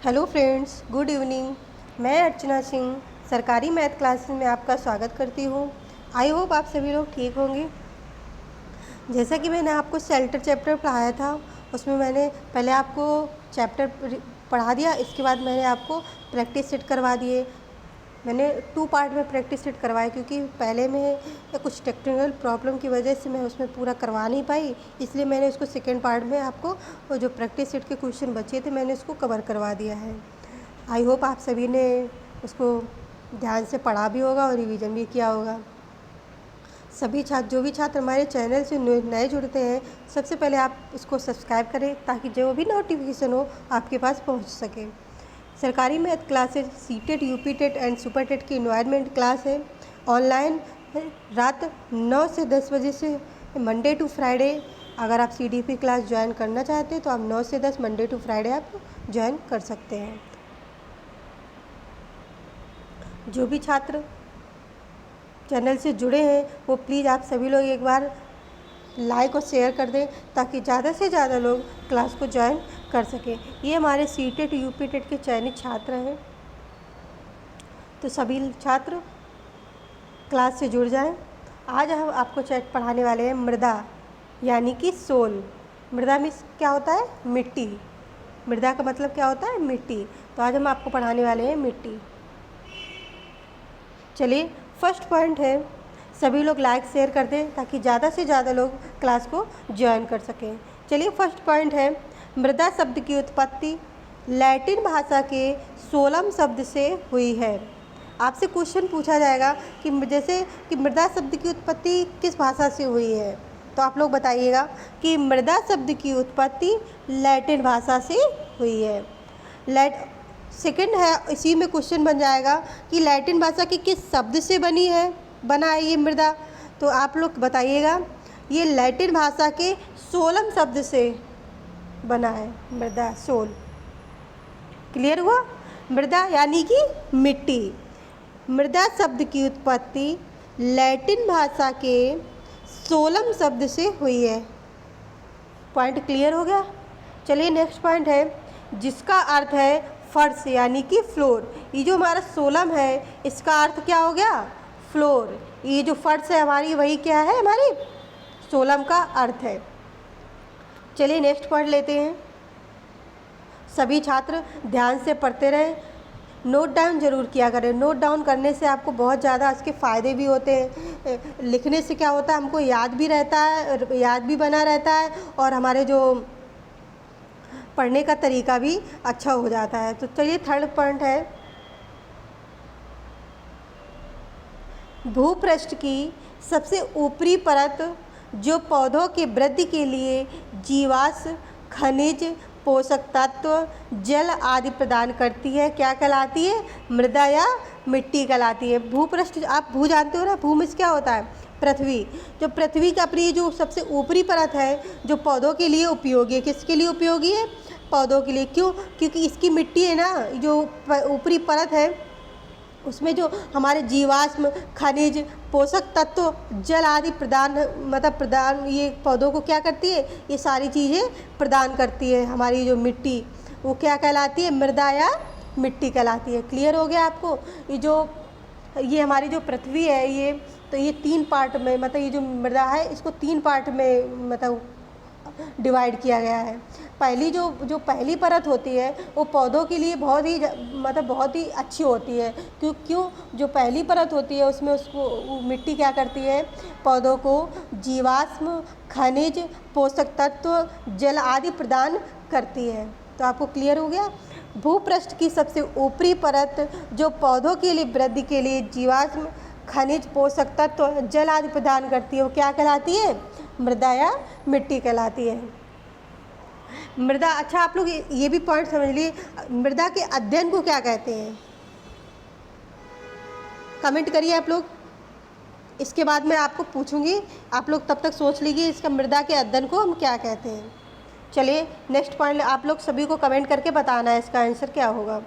Hello friends, good evening. मैं अर्चना सिंह सरकारी math classes में आपका स्वागत करती हूँ। आई होप आप सभी लोग ठीक होंगे। जैसा कि मैंने आपको शेल्टर चैप्टर पढ़ाया था, उसमें मैंने पहले आपको चैप्टर पढ़ा दिया, इसके बाद मैंने आपको प्रैक्टिस सेट करवा दिए। मैंने 2 पार्ट में प्रैक्टिस सेट करवाया क्योंकि पहले में कुछ टेक्निकल प्रॉब्लम की वजह से मैं उसमें पूरा करवा नहीं पाई, इसलिए मैंने उसको सेकेंड पार्ट में आपको वो जो प्रैक्टिस सेट के क्वेश्चन बचे थे मैंने उसको कवर करवा दिया है। आई होप आप सभी ने उसको ध्यान से पढ़ा भी होगा और रिवीजन भी किया होगा। सभी छात्र जो भी छात्र हमारे चैनल से नए जुड़ते हैं, सबसे पहले आप उसको सब्सक्राइब करें ताकि जो भी नोटिफिकेशन हो आपके पास पहुंच सके। सरकारी math classes CTET, UPTET and Super TET की इन्वायरमेंट क्लास है। ऑनलाइन रात 9 से 10 बजे से मंडे टू फ्राइडे। अगर आप सीडीपी क्लास ज्वाइन करना चाहते हैं तो आप 9 से 10 मंडे टू फ्राइडे आप ज्वाइन कर सकते हैं। जो भी छात्र चैनल से जुड़े हैं वो प्लीज़ आप सभी लोग एक बार लाइक और शेयर कर दें ताकि ज़्यादा से ज़्यादा लोग क्लास को ज्वाइन कर सकें। ये हमारे सीटेट यूपीटेट के चयनित छात्र हैं, तो सभी छात्र क्लास से जुड़ जाएं। आज हम आपको पढ़ाने वाले हैं मृदा यानी कि सोल। मृदा मीन्स क्या होता है? मिट्टी। मृदा का मतलब क्या होता है? मिट्टी। तो आज हम आपको पढ़ाने वाले हैं मिट्टी। चलिए, फर्स्ट पॉइंट है, सभी लोग लाइक शेयर कर दें ताकि ज़्यादा से ज़्यादा लोग क्लास को ज्वाइन कर सकें। चलिए, फर्स्ट पॉइंट है, मृदा शब्द की उत्पत्ति लैटिन भाषा के सोलम शब्द से हुई है। आपसे क्वेश्चन पूछा जाएगा कि जैसे कि मृदा शब्द की उत्पत्ति किस भाषा से हुई है, तो आप लोग बताइएगा कि मृदा शब्द की उत्पत्ति लैटिन भाषा से हुई है। सेकंड है, इसी में क्वेश्चन बन जाएगा कि लैटिन भाषा की किस शब्द से बना है ये मृदा, तो आप लोग बताइएगा। ये लैटिन भाषा के सोलम शब्द से बना है मृदा, सोल। क्लियर हुआ? मृदा यानी कि मिट्टी। मृदा शब्द की उत्पत्ति लैटिन भाषा के सोलम शब्द से हुई है। पॉइंट क्लियर हो गया? चलिए, नेक्स्ट पॉइंट है, जिसका अर्थ है फर्श यानी कि फ्लोर। ये जो हमारा सोलम है इसका अर्थ क्या हो गया? फ्लोर। ये जो फर्श है हमारी, वही क्या है? हमारी सोलम का अर्थ है। चलिए, नेक्स्ट पॉइंट लेते हैं। सभी छात्र ध्यान से पढ़ते रहें, नोट डाउन जरूर किया करें। नोट डाउन करने से आपको बहुत ज़्यादा इसके फ़ायदे भी होते हैं। लिखने से क्या होता है, हमको याद भी रहता है, याद भी बना रहता है और हमारे जो पढ़ने का तरीका भी अच्छा हो जाता है। तो चलिए, थर्ड पॉइंट है, भूपृष्ठ की सबसे ऊपरी परत जो पौधों के वृद्धि के लिए जीवाश्म, खनिज, पोषक तत्व, जल आदि प्रदान करती है, क्या कहलाती है? मृदा या मिट्टी कहलाती है। भूपृष्ठ आप भू जानते हो ना, भू में क्या होता है? पृथ्वी। जो पृथ्वी का अपनी जो सबसे ऊपरी परत है जो पौधों के लिए उपयोगी है। किसके लिए उपयोगी है? पौधों के लिए। क्यों? क्योंकि इसकी मिट्टी है ना, जो ऊपरी परत है उसमें जो हमारे जीवाश्म, खनिज, पोषक तत्व, जल आदि प्रदान ये पौधों को क्या करती है? ये सारी चीज़ें प्रदान करती है। हमारी जो मिट्टी वो क्या कहलाती है? मृदा या मिट्टी कहलाती है। क्लियर हो गया आपको? ये हमारी जो पृथ्वी है ये 3 पार्ट में, मतलब ये जो मृदा है इसको 3 पार्ट में डिवाइड किया गया है। पहली परत होती है वो पौधों के लिए बहुत ही अच्छी होती है। क्यों? जो पहली परत होती है उसमें उसको मिट्टी क्या करती है? पौधों को जीवाश्म, खनिज, पोषक तत्व, जल आदि प्रदान करती है। तो आपको क्लियर हो गया? भूपृष्ठ की सबसे ऊपरी परत जो पौधों के लिए वृद्धि के लिए जीवाश्म, खनिज, पोषक तत्व, जल आदि प्रदान करती है, वो क्या कहलाती है? मृदा या मिट्टी कहलाती है। मृदा, अच्छा आप लोग ये भी पॉइंट समझ लिए, मृदा के अध्ययन को क्या कहते हैं? कमेंट करिए आप लोग। इसके बाद मैं आपको पूछूंगी, आप लोग तब तक सोच लीजिए इसका मृदा के अध्ययन को हम क्या कहते हैं। चलिए, नेक्स्ट पॉइंट आप लोग सभी को कमेंट करके बताना है इसका आंसर क्या होगा।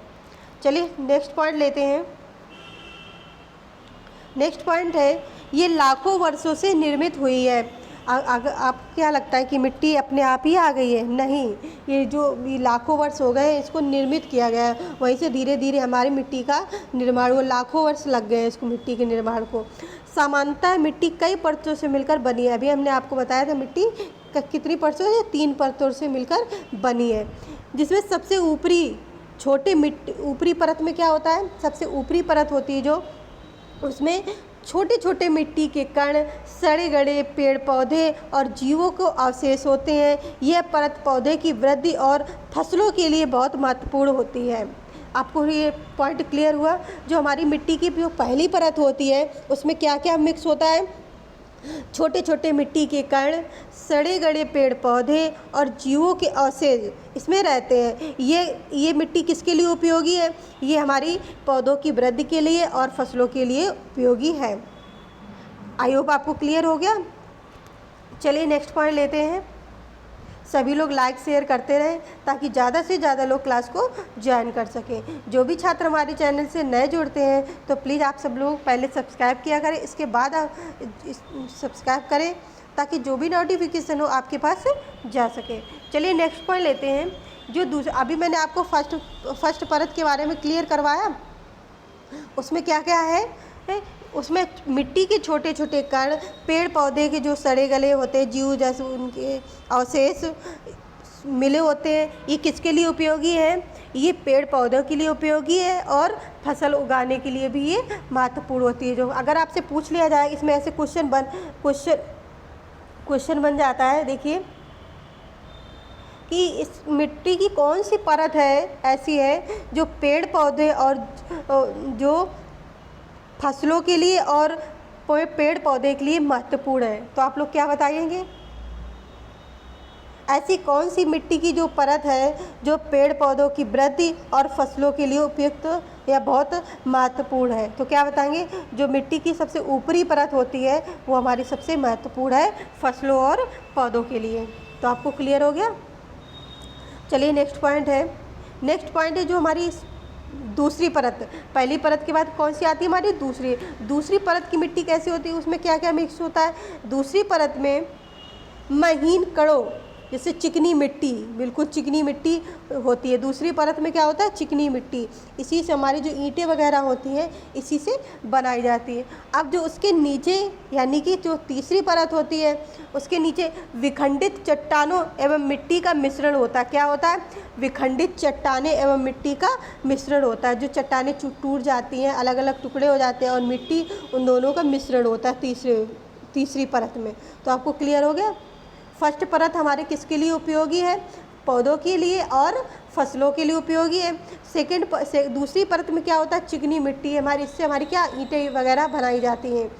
चलिए, नेक्स्ट पॉइंट लेते हैं। नेक्स्ट पॉइंट है, ये लाखों वर्षों से निर्मित हुई है। अगर आप क्या लगता है कि मिट्टी अपने आप ही आ गई है? नहीं, ये लाखों वर्ष हो गए इसको निर्मित किया गया है, वहीं से धीरे धीरे हमारी मिट्टी का निर्माण हुआ। लाखों वर्ष लग गए इसको, मिट्टी के निर्माण को। सामान्यतः मिट्टी कई परतों से मिलकर बनी है। अभी हमने आपको बताया था मिट्टी कितनी परतों से, 3 परतों से मिलकर बनी है, जिसमें सबसे ऊपरी परत में क्या होता है? सबसे ऊपरी परत होती है जो, उसमें छोटे छोटे मिट्टी के कण, सड़े गड़े पेड़ पौधे और जीवों को अवशेष होते हैं। यह परत पौधे की वृद्धि और फसलों के लिए बहुत महत्वपूर्ण होती है। आपको ये पॉइंट क्लियर हुआ? जो हमारी मिट्टी की जो पहली परत होती है उसमें क्या क्या मिक्स होता है? छोटे छोटे मिट्टी के कण, सड़े गड़े पेड़ पौधे और जीवों के अवशेष इसमें रहते हैं। ये मिट्टी किसके लिए उपयोगी है? ये हमारी पौधों की वृद्धि के लिए और फसलों के लिए उपयोगी है। आई होप आपको क्लियर हो गया। चलिए नेक्स्ट पॉइंट लेते हैं। सभी लोग लाइक शेयर करते रहें ताकि ज़्यादा से ज़्यादा लोग क्लास को ज्वाइन कर सकें। जो भी छात्र हमारे चैनल से नए जुड़ते हैं तो प्लीज़ आप सब लोग पहले सब्सक्राइब किया करें, इसके बाद आप सब्सक्राइब करें ताकि जो भी नोटिफिकेशन हो आपके पास जा सके। चलिए नेक्स्ट पॉइंट लेते हैं। जो अभी मैंने आपको फर्स्ट परत के बारे में क्लियर करवाया, उसमें क्या क्या है? उसमें मिट्टी के छोटे छोटे कण, पेड़ पौधे के जो सड़े गले होते हैं, जीव जैसे उनके अवशेष मिले होते हैं। ये किसके लिए उपयोगी है? ये पेड़ पौधों के लिए उपयोगी है और फसल उगाने के लिए भी ये महत्वपूर्ण होती है। जो अगर आपसे पूछ लिया जाए, इसमें ऐसे क्वेश्चन बन जाता है, देखिए कि इस मिट्टी की कौन सी परत है ऐसी है जो पेड़ पौधे और जो फसलों के लिए और पेड़ पौधे के लिए महत्वपूर्ण है। तो आप लोग क्या बताएंगे? ऐसी कौन सी मिट्टी की जो परत है जो पेड़ पौधों की वृद्धि और फसलों के लिए उपयुक्त या बहुत महत्वपूर्ण है? तो क्या बताएंगे? जो मिट्टी की सबसे ऊपरी परत होती है वो हमारी सबसे महत्वपूर्ण है फसलों और पौधों के लिए। तो आपको क्लियर हो गया? चलिए नेक्स्ट पॉइंट है जो हमारी दूसरी परत। पहली परत के बाद कौन सी आती है? हमारी दूसरी परत की मिट्टी कैसी होती है? उसमें क्या क्या मिक्स होता है? दूसरी परत में महीन कणों, जैसे चिकनी मिट्टी, बिल्कुल चिकनी मिट्टी होती है। दूसरी परत में क्या होता है? चिकनी मिट्टी। इसी से हमारी जो ईंटें वगैरह होती हैं इसी से बनाई जाती है। अब जो उसके नीचे यानी कि जो तीसरी परत होती है उसके नीचे विखंडित चट्टानों एवं मिट्टी का मिश्रण होता है। क्या होता है? विखंडित चट्टानें एवं मिट्टी का मिश्रण होता है। जो चट्टानें टूट जाती हैं, अलग अलग टुकड़े हो जाते हैं और मिट्टी, उन दोनों का मिश्रण होता है तीसरी परत में। तो आपको क्लियर हो गया? फर्स्ट परत हमारे किसके लिए उपयोगी है? पौधों के लिए और फसलों के लिए उपयोगी है। दूसरी परत में क्या होता है? चिकनी मिट्टी हमारी, इससे हमारी क्या ईंटें वगैरह बनाई जाती हैं।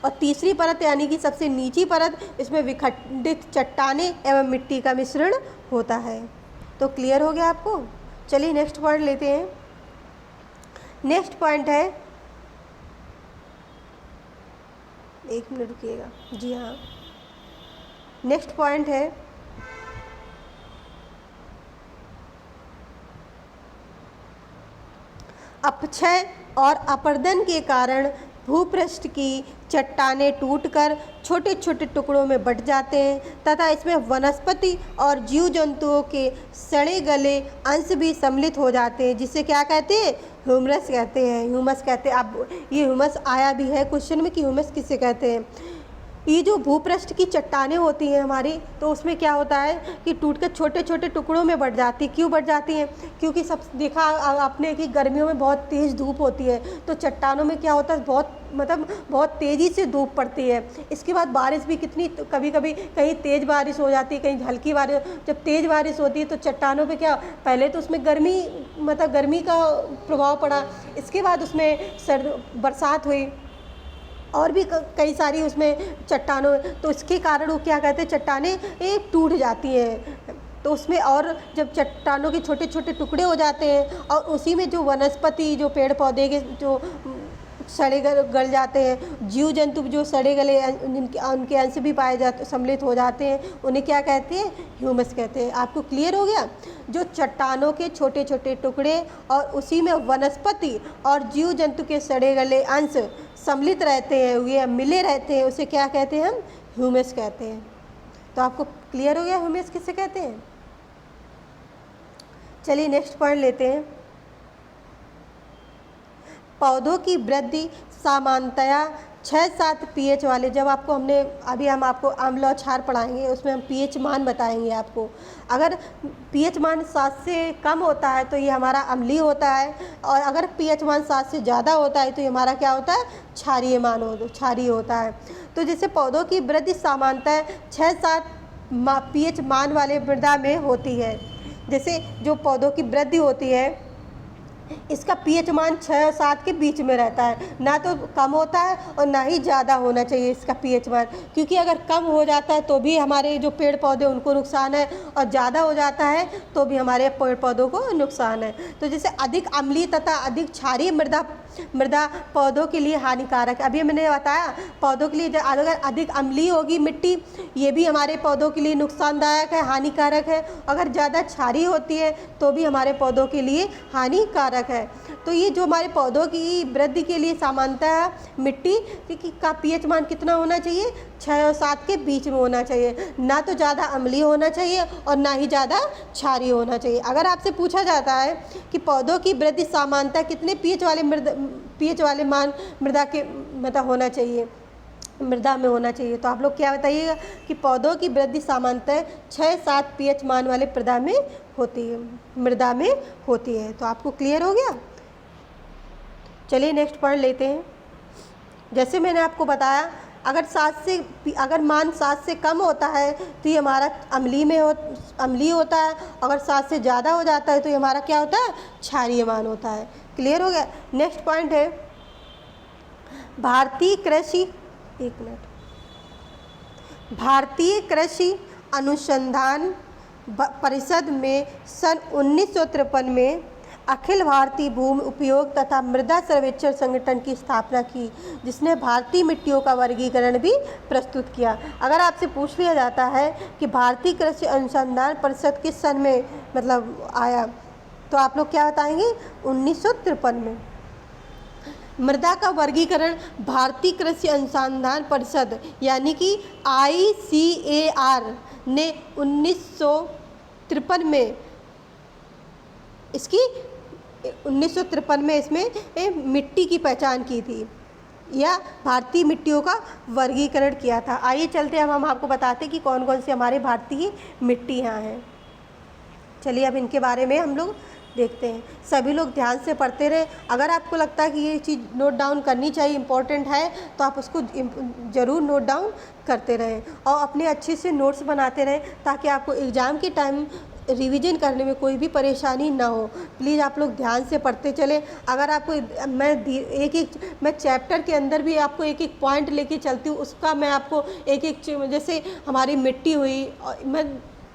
और तीसरी परत यानी कि सबसे नीची परत, इसमें विखंडित चट्टानें एवं मिट्टी का मिश्रण होता है। तो क्लियर हो गया आपको? चलिए नेक्स्ट पॉइंट लेते हैं। नेक्स्ट पॉइंट है, एक मिनट रुकिएगा, जी हाँ, नेक्स्ट पॉइंट है अपक्षय और अपरदन के कारण भूपृष्ठ की चट्टानें टूटकर छोटे छोटे टुकड़ों में बंट जाते हैं तथा इसमें वनस्पति और जीव जंतुओं के सड़े गले अंश भी सम्मिलित हो जाते हैं, जिसे क्या कहते हैं? ह्यूमस कहते हैं। ह्यूमस कहते हैं। अब ये ह्यूमस आया भी है क्वेश्चन में कि ह्यूमस किसे कहते हैं। ये जो भूपृष्ठ की चट्टानें होती हैं हमारी, तो उसमें क्या होता है कि टूटकर छोटे छोटे टुकड़ों में बढ़ जाती है। क्यों बढ़ जाती हैं? क्योंकि सब देखा आपने कि गर्मियों में बहुत तेज़ धूप होती है, तो चट्टानों में क्या होता है? बहुत तेज़ी से धूप पड़ती है। इसके बाद बारिश भी कितनी, कभी कभी कहीं तेज़ बारिश हो जाती है, कहीं हल्की बारिश। जब तेज़ बारिश होती है तो चट्टानों पे क्या, पहले तो उसमें गर्मी का प्रभाव पड़ा, इसके बाद उसमें बरसात हुई और भी कई सारी उसमें चट्टानों, तो इसके कारण वो क्या कहते हैं? चट्टानें टूट जाती हैं। तो उसमें और जब चट्टानों के छोटे छोटे टुकड़े हो जाते हैं और उसी में जो वनस्पति, जो पेड़ पौधे के जो सड़े गल जाते हैं, जीव जंतु जो सड़े गले उनके अंश भी पाए जाते, सम्मिलित हो जाते हैं, उन्हें क्या कहते हैं? ह्यूमस कहते हैं। आपको क्लियर हो गया? जो चट्टानों के छोटे छोटे टुकड़े और उसी में वनस्पति और जीव जंतु के सड़े गले अंश सम्मिलित रहते हैं, ये मिले रहते हैं, उसे क्या कहते हैं हम? ह्यूमस कहते हैं। तो आपको क्लियर हो गया ह्यूमस किसे कहते हैं। चलिए नेक्स्ट पॉइंट लेते हैं। पौधों की वृद्धि सामान्यतया 6-7 पीएच वाले, जब आपको हम आपको अम्ल और क्षार पढ़ाएंगे, उसमें हम पीएच मान बताएंगे आपको। अगर पीएच मान 7 से कम होता है तो ये हमारा अम्लीय होता है, और अगर पीएच मान 7 से ज़्यादा होता है तो ये हमारा क्या होता है, क्षारीय होता है। तो जैसे पौधों की वृद्धि सामान्यतः 6-7 पीएच मान वाले मृदा में होती है। जैसे जो पौधों की वृद्धि होती है इसका पीएच मान 6 और 7 के बीच में रहता है, ना तो कम होता है और ना ही ज़्यादा होना चाहिए इसका पीएच मान, क्योंकि अगर कम हो जाता है तो भी हमारे जो पेड़ पौधे उनको नुकसान है, और ज़्यादा हो जाता है तो भी हमारे पेड़ पौधों को नुकसान है। तो जैसे अधिक अम्लीय तथा अधिक क्षारीय मृदा पौधों के लिए हानिकारक है। अभी मैंने बताया पौधों के लिए अगर अधिक अम्लीय होगी मिट्टी, ये भी हमारे पौधों के लिए नुकसानदायक है, हानिकारक है। अगर ज़्यादा क्षारीय होती है तो भी हमारे पौधों के लिए हानिकारक है। तो ये जो हमारे पौधों की वृद्धि के लिए सामान्यतः मिट्टी का पीएच मान कितना होना चाहिए, 6 और 7 के बीच में होना चाहिए, ना तो ज़्यादा अम्लीय होना चाहिए और ना ही ज़्यादा क्षारीय होना चाहिए। अगर आपसे पूछा जाता है कि पौधों की वृद्धि सामान्यतः कितने पीएच वाले मान मृदा में होना चाहिए, तो आप लोग क्या बताइएगा कि पौधों की वृद्धि सामान्यतः 6-7 पीएच मान वाले मृदा में होती है। तो आपको क्लियर हो गया। चलिए नेक्स्ट पॉइंट लेते हैं। जैसे मैंने आपको बताया अगर मान 7 से कम होता है तो ये हमारा अम्लीय होता है, अगर 7 से ज़्यादा हो जाता है तो ये हमारा क्या होता है, क्षारीय मान होता है। क्लियर हो गया। नेक्स्ट पॉइंट है भारतीय कृषि अनुसंधान परिषद में सन 1953 में अखिल भारतीय भूमि उपयोग तथा मृदा सर्वेक्षण संगठन की स्थापना की, जिसने भारतीय मिट्टियों का वर्गीकरण भी प्रस्तुत किया। अगर आपसे पूछ लिया जाता है कि भारतीय कृषि अनुसंधान परिषद किस सन में आया, तो आप लोग क्या बताएंगे, 1953 में। मृदा का वर्गीकरण भारतीय कृषि अनुसंधान परिषद यानी कि ICAR ने 1953 में इसमें मिट्टी की पहचान की थी, या भारतीय मिट्टियों का वर्गीकरण किया था। आइए चलते हम आपको बताते हैं कि कौन कौन सी हमारे भारतीय मिट्टियाँ हैं। चलिए अब इनके बारे में हम लोग देखते हैं। सभी लोग ध्यान से पढ़ते रहें। अगर आपको लगता है कि ये चीज़ नोट डाउन करनी चाहिए, इम्पोर्टेंट है, तो आप उसको ज़रूर नोट डाउन करते रहें और अपने अच्छे से नोट्स बनाते रहें, ताकि आपको एग्ज़ाम के टाइम रिवीजन करने में कोई भी परेशानी ना हो। प्लीज़ आप लोग ध्यान से पढ़ते चलें। अगर आपको मैं चैप्टर के अंदर भी आपको एक एक पॉइंट लेके चलती हूँ, उसका मैं आपको जैसे हमारी मिट्टी हुई, मैं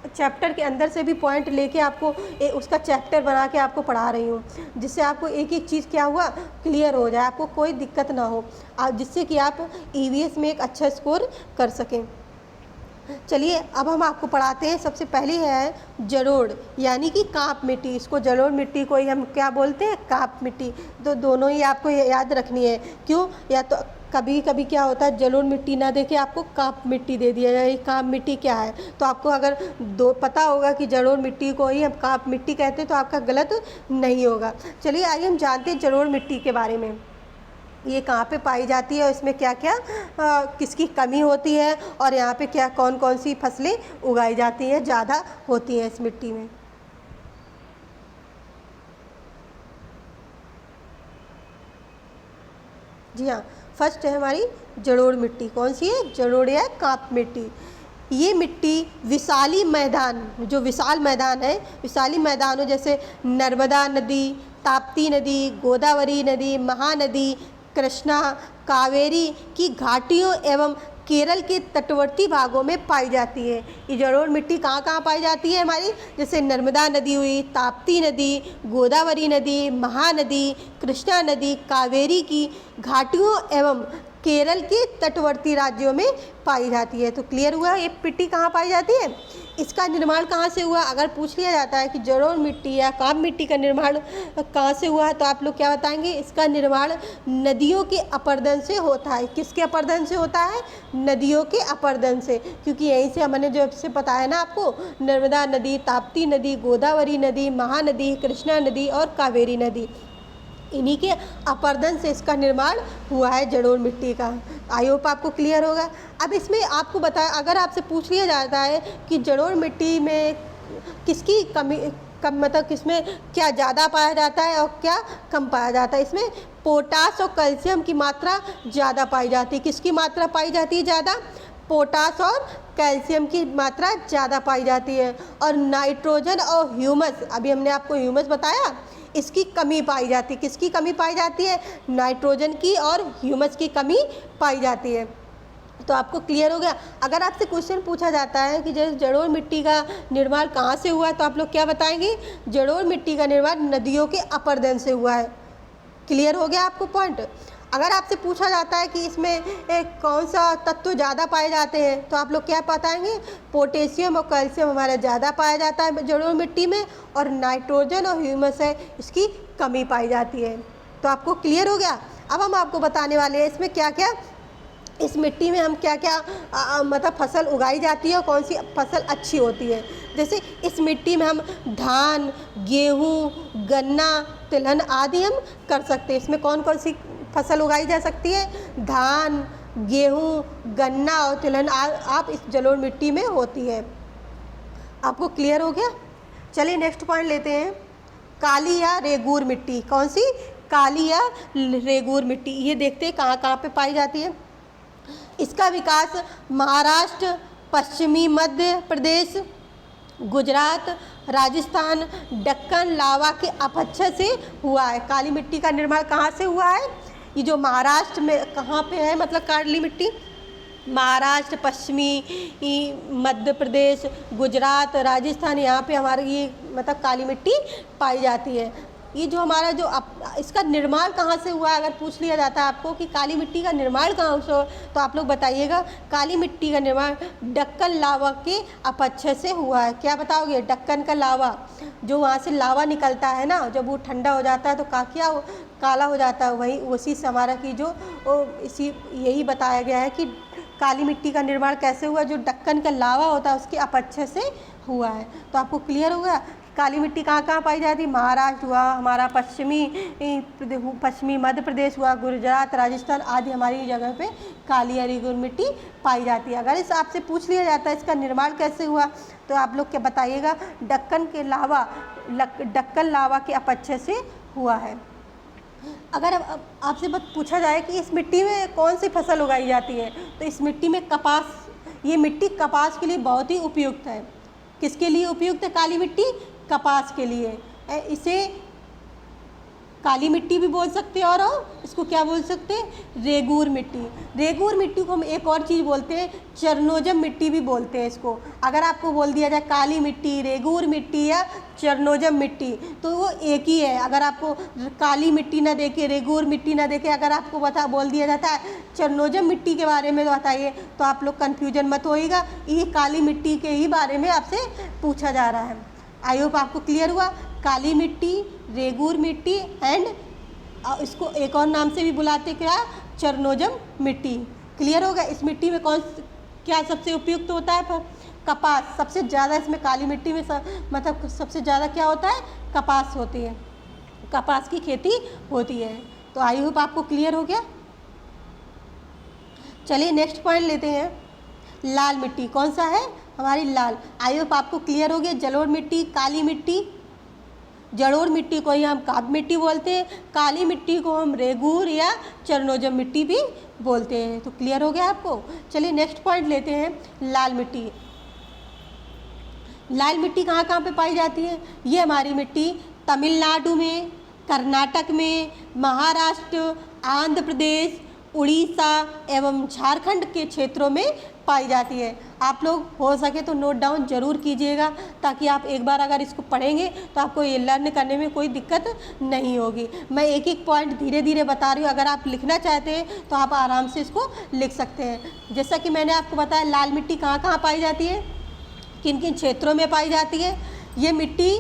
चैप्टर के अंदर से भी पॉइंट लेके आपको उसका चैप्टर बना के आपको पढ़ा रही हूँ, जिससे आपको एक एक चीज़ क्या हुआ क्लियर हो जाए, आपको कोई दिक्कत ना हो, जिससे कि आप EVS में एक अच्छा स्कोर कर सकें। चलिए अब हम आपको पढ़ाते हैं। सबसे पहली है जलोढ़ यानी कि काप मिट्टी। इसको जलोढ़ मिट्टी को ही हम क्या बोलते हैं, काप मिट्टी। तो दोनों ही आपको याद रखनी है। क्यों, या तो कभी कभी क्या होता है जलोढ़ मिट्टी ना देके आपको काप मिट्टी दे दिया जाए। काप मिट्टी क्या है, तो आपको अगर पता होगा कि जलोढ़ मिट्टी को ही हम काप मिट्टी कहते हैं तो आपका गलत नहीं होगा। चलिए आइए हम जानते हैं जलोढ़ मिट्टी के बारे में। ये कहाँ पे पाई जाती है और इसमें क्या क्या किसकी कमी होती है, और यहाँ पे क्या कौन कौन सी फसलें उगाई जाती हैं, ज़्यादा होती हैं इस मिट्टी में। जी हाँ, फर्स्ट है हमारी जलोढ़ मिट्टी। कौन सी है, जलोढ़ या काप मिट्टी। ये मिट्टी विशाली मैदानों जैसे नर्मदा नदी, ताप्ती नदी, गोदावरी नदी, महानदी, कृष्णा, कावेरी की घाटियों एवं केरल के तटवर्ती भागों में पाई जाती है। ये जलोढ़ मिट्टी कहाँ कहाँ पाई जाती है हमारी, जैसे नर्मदा नदी हुई, ताप्ती नदी, गोदावरी नदी, महानदी, कृष्णा नदी, कावेरी की घाटियों एवं केरल के तटवर्ती राज्यों में पाई जाती है। तो क्लियर हुआ, ये मिट्टी कहाँ पाई जाती है, इसका निर्माण कहाँ से हुआ? अगर पूछ लिया जाता है कि जलोढ़ मिट्टी या काप मिट्टी का निर्माण कहाँ से हुआ है, तो आप लोग क्या बताएंगे? इसका निर्माण नदियों के अपरदन से होता है। किसके अपरदन से होता है? नदियों के अपरदन से, क्योंकि यहीं से हमने जो से बताया ना आपको, नर्मदा नदी, ताप्ती नदी, गोदावरी नदी, महानदी, कृष्णा नदी और कावेरी नदी, इन्हीं के अपरदन से इसका निर्माण हुआ है जलोढ़ मिट्टी का। आई होप आपको क्लियर होगा। अब इसमें आपको अगर आपसे पूछ लिया जाता है कि जलोढ़ मिट्टी में किसकी कम मतलब किसमें क्या ज़्यादा पाया जाता है और क्या कम पाया जाता है, इसमें पोटास और कैल्शियम की मात्रा ज़्यादा पाई जाती है। किसकी मात्रा पाई जाती है ज़्यादा? पोटास और कैल्शियम की मात्रा ज़्यादा पाई जाती है। और नाइट्रोजन और ह्यूमस, अभी हमने आपको ह्यूमस बताया, इसकी कमी पाई जाती है। किसकी कमी पाई जाती है? नाइट्रोजन की और ह्यूमस की कमी पाई जाती है। तो आपको क्लियर हो गया। अगर आपसे क्वेश्चन पूछा जाता है कि जैसे जलोढ़ मिट्टी का निर्माण कहाँ से हुआ है, तो आप लोग क्या बताएंगे? जलोढ़ मिट्टी का निर्माण नदियों के अपरदन से हुआ है। क्लियर हो गया आपको पॉइंट? अगर आपसे पूछा जाता है कि इसमें कौन सा तत्व ज़्यादा पाए जाते हैं, तो आप लोग क्या बताएंगे? पोटेशियम और कैल्शियम हमारा ज़्यादा पाया जाता है जलोढ़ मिट्टी में, और नाइट्रोजन और ह्यूमस है इसकी कमी पाई जाती है। तो आपको क्लियर हो गया। अब हम आपको बताने वाले हैं इसमें क्या क्या, इस मिट्टी में हम क्या क्या मतलब फसल उगाई जाती है और कौन सी फसल अच्छी होती है। जैसे इस मिट्टी में हम धान, गेहूँ, गन्ना, तिलहन आदि हम कर सकते हैं। इसमें कौन कौन सी फसल उगाई जा सकती है? धान, गेहूँ, गन्ना और तिलहन आप इस जलोढ़ मिट्टी में होती है। आपको क्लियर हो गया? चलिए नेक्स्ट पॉइंट लेते हैं, काली या रेगूर मिट्टी। कौन सी? काली या रेगूर मिट्टी। ये देखते हैं कहाँ कहाँ पे पाई जाती है। इसका विकास महाराष्ट्र, पश्चिमी मध्य प्रदेश, गुजरात, राजस्थान, दक्कन लावा के अपक्षय से हुआ है। काली मिट्टी का निर्माण कहाँ से हुआ है? ये जो महाराष्ट्र में कहाँ पे है, मतलब काली मिट्टी महाराष्ट्र, पश्चिमी मध्य प्रदेश, गुजरात, राजस्थान, यहाँ पे हमारी ये मतलब काली मिट्टी पाई जाती है। ये जो हमारा जो इसका निर्माण कहाँ से हुआ है, अगर पूछ लिया जाता है आपको कि काली मिट्टी का निर्माण कहाँ से हो, तो आप लोग बताइएगा काली मिट्टी का निर्माण दक्कन लावा के अपक्षय से हुआ है। क्या बताओगे? दक्कन का लावा, जो वहाँ से लावा निकलता है ना, जब वो ठंडा हो जाता है तो क्या काला हो जाता है, वही उसी से हमारा की जो इसी यही बताया गया है कि काली मिट्टी का निर्माण कैसे हुआ, जो दक्कन का लावा होता है उसके अपक्षय से हुआ है। तो आपको क्लियर होगा काली मिट्टी कहाँ कहाँ पाई जाती है? महाराष्ट्र हुआ हमारा, पश्चिमी मध्य प्रदेश हुआ, गुजरात, राजस्थान आदि हमारी जगह पे काली या रेगूर मिट्टी पाई जाती है। अगर इस आपसे पूछ लिया जाता है इसका निर्माण कैसे हुआ, तो आप लोग क्या बताइएगा? दक्कन लावा के अपक्षय से हुआ है। अगर आपसे पूछा जाए कि इस मिट्टी में कौन सी फसल उगाई जाती है, तो इस मिट्टी में कपास, ये मिट्टी कपास के लिए बहुत ही उपयुक्त है। किसके लिए उपयुक्त है काली मिट्टी? कपास के लिए। इसे काली मिट्टी भी बोल सकते हैं और इसको क्या बोल सकते हैं? रेगूर मिट्टी। रेगूर मिट्टी को हम एक और चीज़ बोलते हैं, चरनोजम मिट्टी भी बोलते हैं इसको। अगर आपको बोल दिया जाए काली मिट्टी, रेगूर मिट्टी या चरनोजम मिट्टी, तो वो एक ही है। अगर आपको काली मिट्टी ना देके, रेगूर मिट्टी ना देके अगर आपको बोल दिया जाता है चरनोजम मिट्टी के बारे में तो बताइए, तो आप लोग कन्फ्यूजन मत होइएगा, ये काली मिट्टी के ही बारे में आपसे पूछा जा रहा है। आई होप आपको क्लियर हुआ। काली मिट्टी, रेगूर मिट्टी एंड इसको एक और नाम से भी बुलाते क्या? चरनोजम मिट्टी। क्लियर होगा? इस मिट्टी में क्या सबसे उपयुक्त होता है? कपास। सबसे ज़्यादा इसमें काली मिट्टी में मतलब सबसे ज़्यादा क्या होता है? कपास होती है, कपास की खेती होती है। तो आई होप आपको क्लियर हो गया। चलिए नेक्स्ट पॉइंट लेते हैं, लाल मिट्टी। कौन सा है? हमारी लाल। आई होप आपको क्लियर हो गया। जलोढ़ मिट्टी, काली मिट्टी, जलोढ़ मिट्टी को ही हम काप मिट्टी बोलते हैं, काली मिट्टी को हम रेगूर या चरनोजम मिट्टी भी बोलते हैं। तो क्लियर हो गया आपको। चलिए नेक्स्ट पॉइंट लेते हैं, लाल मिट्टी। लाल मिट्टी कहाँ कहाँ पे पाई जाती है? ये हमारी मिट्टी तमिलनाडु में, कर्नाटक में, महाराष्ट्र, आंध्र प्रदेश, उड़ीसा एवं झारखंड के क्षेत्रों में पाई जाती है। आप लोग हो सके तो नोट डाउन जरूर कीजिएगा, ताकि आप एक बार अगर इसको पढ़ेंगे तो आपको ये लर्न करने में कोई दिक्कत नहीं होगी। मैं एक एक पॉइंट धीरे धीरे बता रही हूँ, अगर आप लिखना चाहते हैं तो आप आराम से इसको लिख सकते हैं। जैसा कि मैंने आपको बताया लाल मिट्टी कहाँ कहाँ पाई जाती है? किन किन क्षेत्रों में पाई जाती है? ये मिट्टी,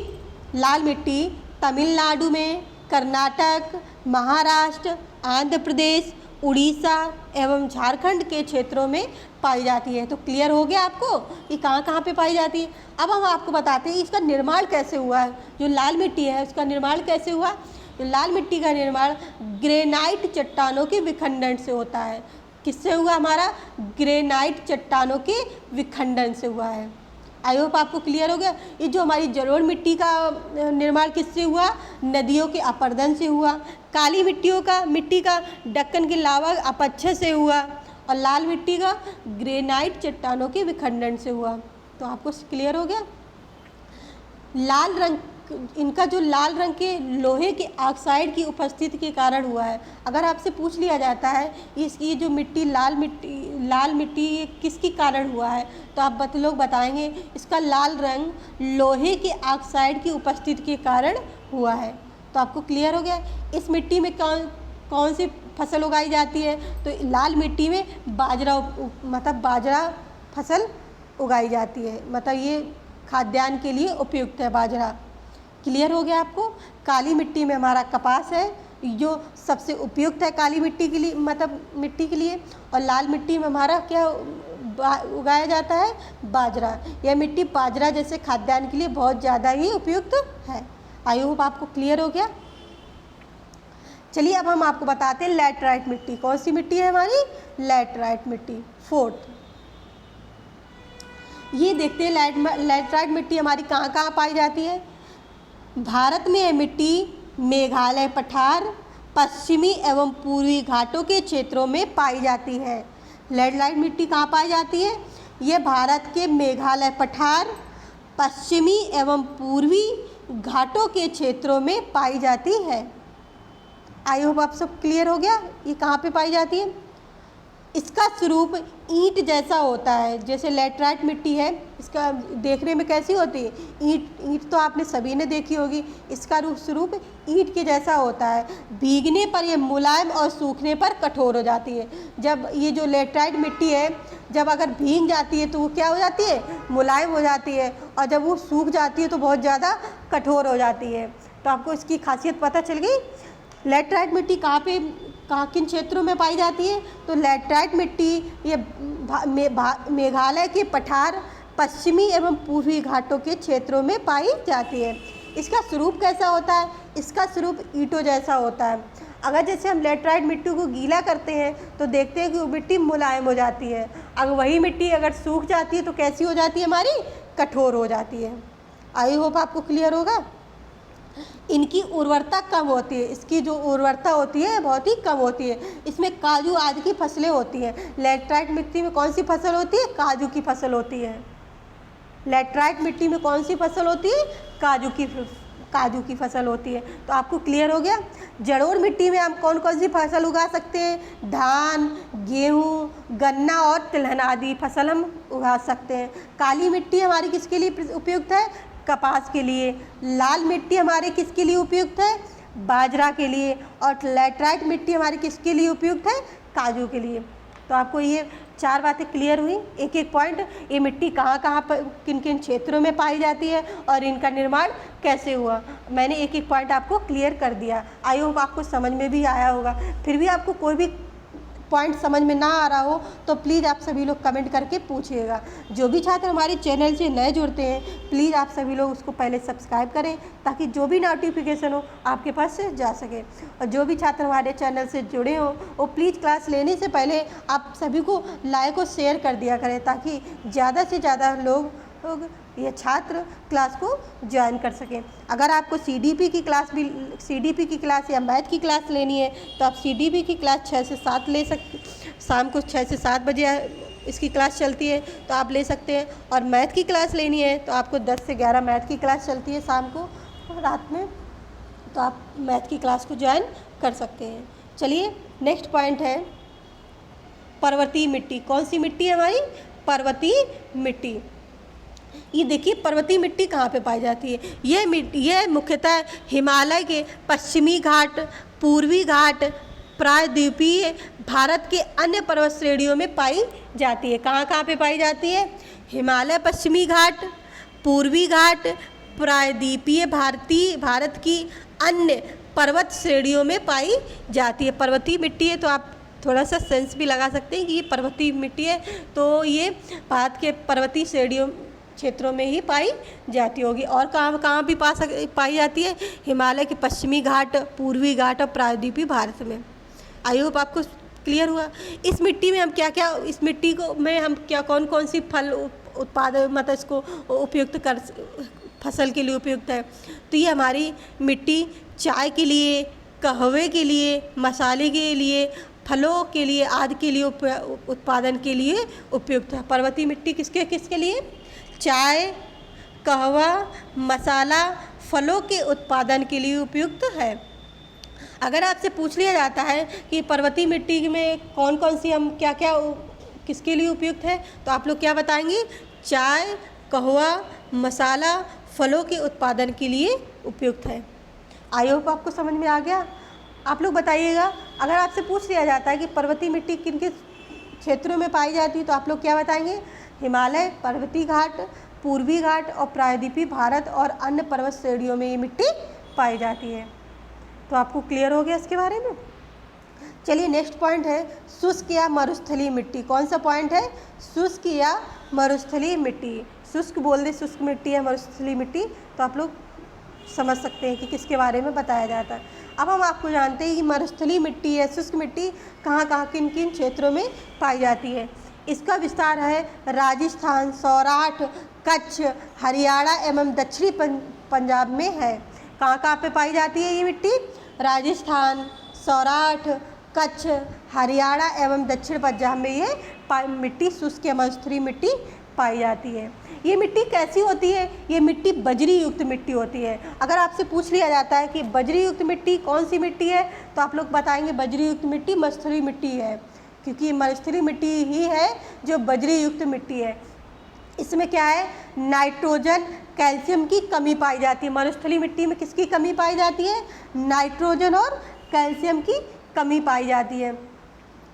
लाल मिट्टी तमिलनाडु में, कर्नाटक, महाराष्ट्र, आंध्र प्रदेश, उड़ीसा एवं झारखंड के क्षेत्रों में पाई जाती है। तो क्लियर हो गया आपको कि कहाँ कहाँ पे पाई जाती है। अब हम आपको बताते हैं इसका निर्माण कैसे हुआ है। जो लाल मिट्टी है उसका निर्माण कैसे हुआ? तो लाल मिट्टी का निर्माण ग्रेनाइट चट्टानों के विखंडन से होता है। किससे हुआ? हमारा ग्रेनाइट चट्टानों के विखंडन से हुआ है। आई होप आपको क्लियर हो गया। ये जो हमारी जलोढ़ मिट्टी का निर्माण किससे हुआ? नदियों के अपरदन से हुआ। काली मिट्टी का दक्कन की लावा अपक्षय से हुआ और लाल मिट्टी का ग्रेनाइट चट्टानों के विखंडन से हुआ। तो आपको क्लियर हो गया। लाल रंग, इनका जो लाल रंग के लोहे के ऑक्साइड की उपस्थिति के कारण हुआ है। अगर आपसे पूछ लिया जाता है इसकी जो मिट्टी लाल मिट्टी ये किसके कारण हुआ है, तो आप लोग बताएंगे इसका लाल रंग लोहे के ऑक्साइड की उपस्थिति के कारण हुआ है। तो आपको क्लियर हो गया। इस मिट्टी में कौन सी फसल उगाई जाती है? तो लाल मिट्टी में बाजरा फसल उगाई जाती है। मतलब ये खाद्यान्न के लिए उपयुक्त है बाजरा। क्लियर हो गया आपको। काली मिट्टी में हमारा कपास है जो सबसे उपयुक्त है काली मिट्टी के लिए, मतलब मिट्टी के लिए। और लाल मिट्टी में हमारा क्या उगाया जाता है? बाजरा। यह मिट्टी बाजरा जैसे खाद्यान्न के लिए बहुत ज़्यादा ही उपयुक्त है। आई होप आपको क्लियर हो गया। चलिए अब हम आपको बताते हैं लैटराइट मिट्टी। कौन सी मिट्टी है हमारी? लैटराइट मिट्टी। फोर्थ ये देखते हैं लैटराइट मिट्टी हमारी कहाँ कहाँ पाई जाती है। भारत में यह मिट्टी मेघालय पठार, पश्चिमी एवं पूर्वी घाटों के क्षेत्रों में पाई जाती है। लैटराइट मिट्टी कहाँ पाई जाती है? यह भारत के मेघालय पठार, पश्चिमी एवं पूर्वी घाटों के क्षेत्रों में पाई जाती है। आई होप आप सब क्लियर हो गया ये कहाँ पे पाई जाती है। इसका स्वरूप ईंट जैसा होता है। जैसे लैटराइट मिट्टी है, इसका देखने में कैसी होती है? ईंट तो आपने सभी ने देखी होगी। इसका स्वरूप ईंट के जैसा होता है। भीगने पर यह मुलायम और सूखने पर कठोर हो जाती है। जब ये जो लैटराइट मिट्टी है जब अगर भीग जाती है तो वो क्या हो जाती है? मुलायम हो जाती है। और जब वो सूख जाती है तो बहुत ज़्यादा कठोर हो जाती है। तो आपको इसकी खासियत पता चल गई। लैटराइट मिट्टी कहाँ किन क्षेत्रों में पाई जाती है? तो लैटराइट मिट्टी ये मेघालय के पठार, पश्चिमी एवं पूर्वी घाटों के क्षेत्रों में पाई जाती है। इसका स्वरूप कैसा होता है? इसका स्वरूप ईंटों जैसा होता है। अगर जैसे हम लैटराइट मिट्टी को गीला करते हैं तो देखते हैं कि वो मिट्टी मुलायम हो जाती है। अगर वही मिट्टी अगर सूख जाती है तो कैसी हो जाती है? हमारी कठोर हो जाती है। आई होप आपको क्लियर होगा। इनकी उर्वरता कम होती है। इसकी जो उर्वरता होती है बहुत ही कम होती है। इसमें काजू आदि की फसलें होती हैं। लैटराइट मिट्टी में कौन सी फसल होती है? काजू की फसल होती है। लैटराइट मिट्टी में कौन सी फसल होती है? काजू की फसल होती है। तो आपको क्लियर हो गया। जलोढ़ मिट्टी में हम कौन कौन सी फसल उगा सकते हैं? धान, गेहूँ, गन्ना और तिलहन आदि फसल हम उगा सकते हैं। काली मिट्टी हमारी किसके लिए उपयुक्त है? कपास के लिए। लाल मिट्टी हमारे किसके लिए उपयुक्त है? बाजरा के लिए। और लैटराइट मिट्टी हमारी किसके लिए उपयुक्त है? काजू के लिए। तो आपको ये 4 बातें क्लियर हुई। एक एक पॉइंट, ये मिट्टी कहाँ कहाँ पर किन किन क्षेत्रों में पाई जाती है और इनका निर्माण कैसे हुआ, मैंने एक एक पॉइंट आपको क्लियर कर दिया। आई होप आपको समझ में भी आया होगा। फिर भी आपको कोई भी पॉइंट समझ में ना आ रहा हो तो प्लीज़ आप सभी लोग कमेंट करके पूछिएगा। जो भी छात्र हमारे चैनल से नए जुड़ते हैं प्लीज़ आप सभी लोग उसको पहले सब्सक्राइब करें ताकि जो भी नोटिफिकेशन हो आपके पास से जा सके। और जो भी छात्र हमारे चैनल से जुड़े हों वो प्लीज़ क्लास लेने से पहले आप सभी को लाइक और शेयर कर दिया करें ताकि ज़्यादा से ज़्यादा लोग ये छात्र क्लास को ज्वाइन कर सकें। अगर आपको सीडीपी की क्लास या मैथ की क्लास लेनी है तो आप सीडीपी की क्लास 6 से 7 ले सकते, शाम को 6 से 7 बजे इसकी क्लास चलती है तो आप ले सकते हैं। और मैथ की क्लास लेनी है तो आपको 10 से 11 मैथ की क्लास चलती है शाम को और रात में, तो आप मैथ की क्लास को ज्वाइन कर सकते हैं। चलिए नेक्स्ट पॉइंट है पर्वतीय मिट्टी। कौन सी मिट्टी है हमारी? पर्वतीय मिट्टी। ये देखिए पर्वतीय मिट्टी कहाँ पे पाई जाती है। यह मुख्यतः हिमालय के पश्चिमी घाट, पूर्वी घाट, प्रायद्वीपीय भारत के अन्य पर्वत श्रेणियों में पाई जाती है। कहाँ कहाँ पे पाई जाती है? हिमालय पश्चिमी घाट, पूर्वी घाट, प्रायद्वीपीय भारत की अन्य पर्वत श्रेणियों में पाई जाती है। पर्वतीय मिट्टी है तो आप थोड़ा सा सेंस भी लगा सकते हैं कि ये पर्वतीय मिट्टी है, तो ये भारत के पर्वतीय श्रेणियों क्षेत्रों में ही पाई जाती होगी। और कहाँ कहाँ भी पाई जाती है? हिमालय के पश्चिमी घाट, पूर्वी घाट और प्रायद्वीपीय भारत में। आई होप आपको क्लियर हुआ। इस मिट्टी में हम क्या क्या, इस मिट्टी को में हम क्या कौन कौन सी फल उत्पादन मतलब इसको उपयुक्त कर फसल के लिए उपयुक्त है। तो ये हमारी मिट्टी चाय के लिए, कहवे के लिए, मसाले के लिए, फलों के लिए आदि के लिए उत्पादन के लिए उपयुक्त है। पर्वतीय मिट्टी किसके किसके लिए? चाय, कहवा, मसाला, फलों के उत्पादन के लिए उपयुक्त है। अगर आपसे पूछ लिया जाता है कि पर्वतीय मिट्टी में कौन कौन सी हम क्या क्या किसके लिए उपयुक्त है, तो आप लोग क्या बताएंगे? चाय, कहवा, मसाला, फलों के उत्पादन के लिए उपयुक्त है। आई होप आपको समझ में आ गया। आप लोग बताइएगा, अगर आपसे पूछ लिया जाता है कि पर्वतीय मिट्टी किन किन क्षेत्रों में पाई जाती है, तो आप लोग क्या बताएंगे? हिमालय, पर्वतीय घाट, पूर्वी घाट और प्रायद्वीपीय भारत और अन्य पर्वत श्रेणियों में ये मिट्टी पाई जाती है। तो आपको क्लियर हो गया इसके बारे में। चलिए नेक्स्ट पॉइंट है शुष्क या मरुस्थलीय मिट्टी। कौन सा पॉइंट है? शुष्क या मरुस्थलीय मिट्टी। शुष्क बोल दे, शुष्क मिट्टी या मरुस्थलीय मिट्टी, तो आप लोग समझ सकते हैं कि किसके बारे में बताया जाता है। अब हम आपको जानते हैं कि मरुस्थलीय मिट्टी या शुष्क मिट्टी कहाँ कहाँ किन किन क्षेत्रों में पाई जाती है। इसका विस्तार है राजस्थान, सौराठ, कच्छ, हरियाणा एवं दक्षिणी पंजाब में है। कहाँ कहाँ पे पाई जाती है ये मिट्टी? राजस्थान, सौराठ, कच्छ, हरियाणा एवं दक्षिण पंजाब में ये मिट्टी शुष्क या मरुस्थलीय मिट्टी पाई जाती है। ये मिट्टी कैसी होती है? ये मिट्टी बजरी युक्त मिट्टी होती है। अगर आपसे पूछ लिया जाता है कि बजरी युक्त मिट्टी कौन सी मिट्टी है, तो आप लोग बताएंगे बजरी युक्त मिट्टी मरुस्थलीय मिट्टी है, क्योंकि ये मरुस्थलीय मिट्टी ही है जो बजरी युक्त मिट्टी है। इसमें क्या है? नाइट्रोजन, कैल्शियम की कमी पाई जाती है। मरुस्थलीय मिट्टी में किसकी कमी पाई जाती है? नाइट्रोजन और कैल्शियम की कमी पाई जाती है।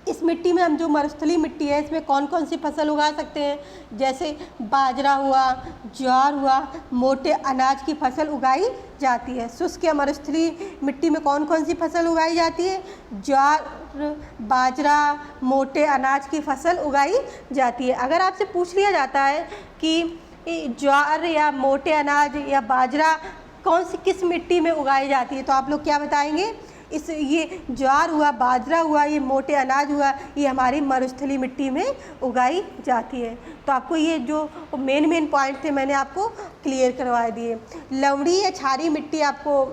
इस मिट्टी में हम जो मरुस्थलीय मिट्टी है इसमें कौन कौन सी फसल उगा सकते हैं? जैसे बाजरा हुआ, ज्वार हुआ, मोटे अनाज की फसल उगाई जाती है। शुष्क या मरुस्थलीय मिट्टी में कौन कौन सी फसल उगाई जाती है? ज्वार, बाजरा, मोटे अनाज की फसल उगाई जाती है। अगर आपसे पूछ लिया जाता है कि ज्वार या मोटे अनाज या बाजरा कौन सी किस मिट्टी में उगाई जाती है, तो आप लोग क्या बताएंगे? ये ज्वार हुआ, बाजरा हुआ, ये मोटे अनाज हुआ, ये हमारी मरुस्थलीय मिट्टी में उगाई जाती है। तो आपको ये जो मेन पॉइंट थे मैंने आपको क्लियर करवा दिए। लवणी या क्षारीय मिट्टी, आपको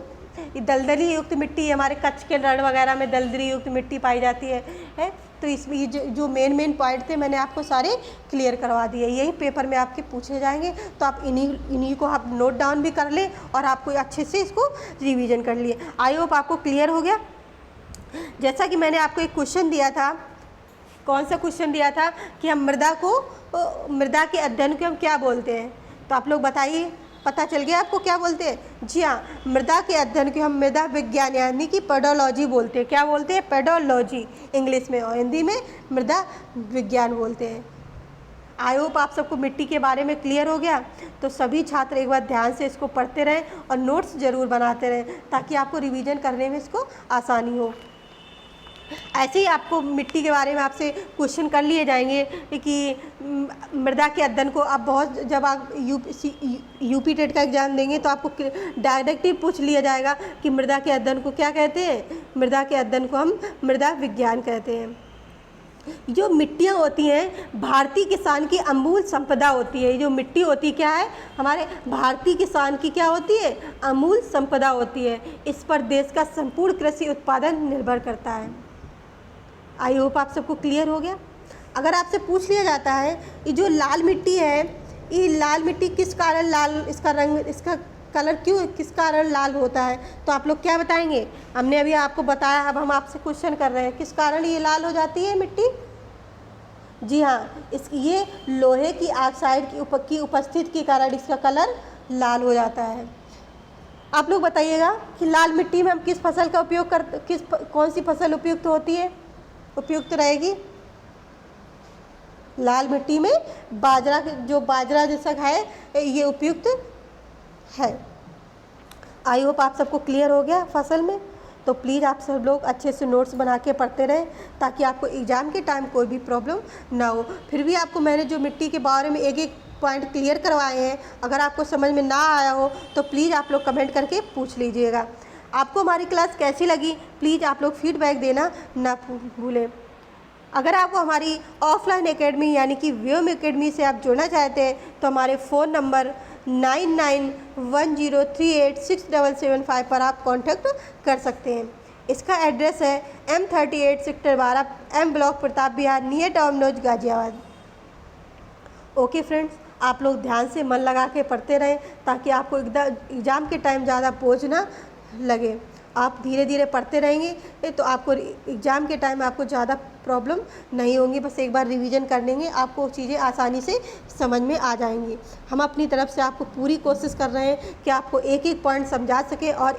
दलदली युक्त मिट्टी, हमारे कच्छ के रण वगैरह में दलदली युक्त मिट्टी पाई जाती है। तो इसमें ये जो मेन पॉइंट थे मैंने आपको सारे क्लियर करवा दिए। यही पेपर में आपके पूछे जाएंगे, तो आप इन्हीं को आप नोट डाउन भी कर लें और आपको अच्छे से इसको रिवीजन कर लिए। आई होप आपको क्लियर हो गया। जैसा कि मैंने आपको एक क्वेश्चन दिया था, कौन सा क्वेश्चन दिया था कि हम मृदा के अध्ययन को हम क्या बोलते हैं, तो आप लोग बताइए। पता चल गया आपको क्या बोलते हैं? जी हाँ, मृदा के अध्ययन को हम मृदा विज्ञान यानी कि पेडोलॉजी बोलते हैं। क्या बोलते हैं? पेडोलॉजी इंग्लिश में, और हिंदी में मृदा विज्ञान बोलते हैं। आई होप आप सबको मिट्टी के बारे में क्लियर हो गया। तो सभी छात्र एक बार ध्यान से इसको पढ़ते रहें और नोट्स ज़रूर बनाते रहें, ताकि आपको रिवीजन करने में इसको आसानी हो। ऐसे ही आपको मिट्टी के बारे में आपसे क्वेश्चन कर लिए जाएंगे कि मृदा के अध्ययन को आप बहुत, जब आप यूपी टेट का एग्ज़ाम देंगे तो आपको डायरेक्ट ही पूछ लिया जाएगा कि मृदा के अध्ययन को क्या कहते हैं? मृदा के अध्ययन को हम मृदा विज्ञान कहते हैं। जो मिट्टियाँ होती हैं भारतीय किसान की अमूल संपदा होती है। जो मिट्टी होती क्या है? हमारे भारतीय किसान की क्या होती है? अमूल संपदा होती है। इस पर देश का संपूर्ण कृषि उत्पादन निर्भर करता है। आई होप आप सबको क्लियर हो गया। अगर आपसे पूछ लिया जाता है ये जो लाल मिट्टी है, ये लाल मिट्टी किस कारण लाल, इसका रंग, इसका कलर क्यों, किस कारण लाल होता है, तो आप लोग क्या बताएंगे? हमने अभी आपको बताया, अब हम आपसे क्वेश्चन कर रहे हैं किस कारण ये लाल हो जाती है मिट्टी? जी हाँ, ये लोहे की ऑक्साइड की उपस्थिति के कारण इसका कलर लाल हो जाता है। आप लोग बताइएगा कि लाल मिट्टी में हम किस फसल का उपयोग कौन सी फसल उपयुक्त होती है, उपयुक्त रहेगी? लाल मिट्टी में बाजरा, जो बाजरा जैसा है ये उपयुक्त है। आई होप आप सबको क्लियर हो गया फसल में। तो प्लीज़ आप सब लोग अच्छे से नोट्स बना के पढ़ते रहें ताकि आपको एग्ज़ाम के टाइम कोई भी प्रॉब्लम ना हो। फिर भी आपको मैंने जो मिट्टी के बारे में एक एक पॉइंट क्लियर करवाए हैं, अगर आपको समझ में ना आया हो तो प्लीज़ आप लोग कमेंट करके पूछ लीजिएगा। आपको हमारी क्लास कैसी लगी प्लीज़ आप लोग फीडबैक देना ना भूलें। अगर आपको हमारी ऑफलाइन एकेडमी यानी कि व्योम एकेडमी से आप जुड़ना चाहते हैं तो हमारे फ़ोन नंबर 9910386775 पर आप कांटेक्ट कर सकते हैं। इसका एड्रेस है M38 sector 12 M block Pratap Vihar near Domino's Ghaziabad. Okay friends, आप लोग ध्यान से मन लगा के पढ़ते रहें ताकि आपको एग्ज़ाम के टाइम ज़्यादा बोझ ना लगे। आप धीरे धीरे पढ़ते रहेंगे तो आपको एग्ज़ाम के टाइम आपको ज़्यादा प्रॉब्लम नहीं होंगी। बस एक बार रिवीजन कर लेंगे आपको चीज़ें आसानी से समझ में आ जाएंगी। हम अपनी तरफ से आपको पूरी कोशिश कर रहे हैं कि आपको एक एक पॉइंट समझा सके और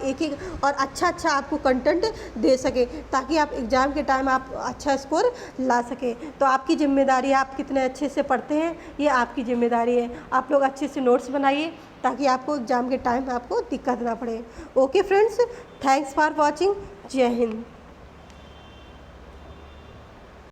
अच्छा आपको कंटेंट दे सके ताकि आप एग्ज़ाम के टाइम आप अच्छा स्कोर ला सके। तो आपकी जिम्मेदारी है, आप कितने अच्छे से पढ़ते हैं ये आपकी जिम्मेदारी है। आप लोग अच्छे से नोट्स बनाइए ताकि आपको एग्ज़ाम के टाइम आपको दिक्कत ना पड़े। Okay friends, thanks for watching. जय हिंद।